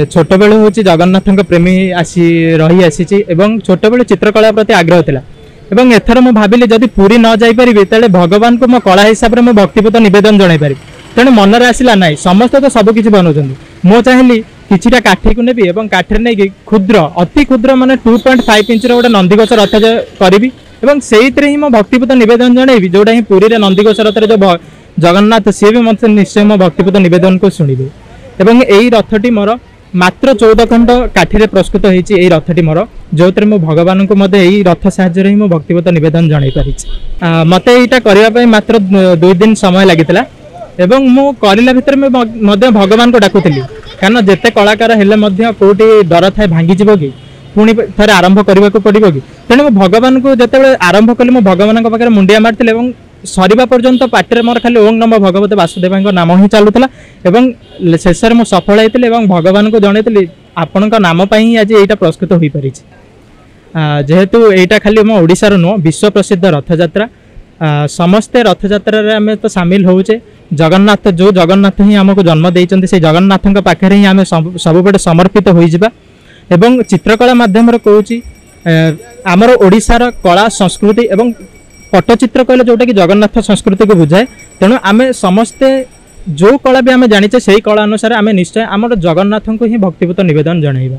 छोट बेलू हूँ जगन्नाथ प्रेमी आसी रही आसी छोट बेलू चित्रकला प्रति आग्रह थिला एवं एथर मु भाविली जदि पुरी न जाई परिबे तले भगवान को मो कला हिसाब रे मो भक्तिपूत निवेदन जणाई पारि तेणु मन में आसला ना समस्त तो सब किसी बनाऊँ मो चाहिए किछिटा काठी को नेबी एवं काठी नहीं क्षुद्र अति क्षुद्र माने 2.5 इंच गोटे नंदीघोष रथ करी एवं से ही मो भक्तिपूत निवेदन जनइबी जोटा ही पुरी रे नंदीघोष रथ जो जगन्नाथ सी भी मत निश्चय मो भक्तिपूत निवेदन को शुणवे एवं यही रथटी मोर मात्र 14 खंड काठी प्रस्तुत होती रथटी मोर जो मो भगवान को यही रथ साहाय्य मो भक्तिपूत निवेदन जन पारि मत यहाँ करने मात्र 2 दिन समय लगी एवं मु करला भितर भगवान को डाकुली कारण जिते कलाकार हेले कौटी डर थाए भांगी कि पुणी थे आरंभ करने को पड़ो कि तेणु भगवान को जिते आरंभ कली मो भगवान पाखे मुंडिया मारी सरीबा पर्यंत पाटे मोर खाली ओं नम भगवत वासुदेव नाम ही चलूला शेष में सफल होती भगवान को जनईली आपण नाम ही आज यहाँ प्रस्तुत हो पारी जेहेतु यहाँ खाली आम ओडिशार नुह विश्व प्रसिद्ध रथयात्रा समस्ते रथयात्रा आम तो सामिल होचे जगन्नाथ जो जगन्नाथ ही आमको जन्म देइचंती से जगन्नाथ पाखे ही आम सबुबड़े समर्पित हो जिबा एवं चित्रकला माध्यम कहूँ आमर ओडिशार कला संस्कृति एवं पट्टचित्र कहले जोटा कि जगन्नाथ संस्कृति को बुझाए तेणु आम समस्ते जो कला भी आम जाचे से कला अनुसार आम निश्चय आम जगन्नाथ को ही भक्तिपूत निवेदन जनइबा।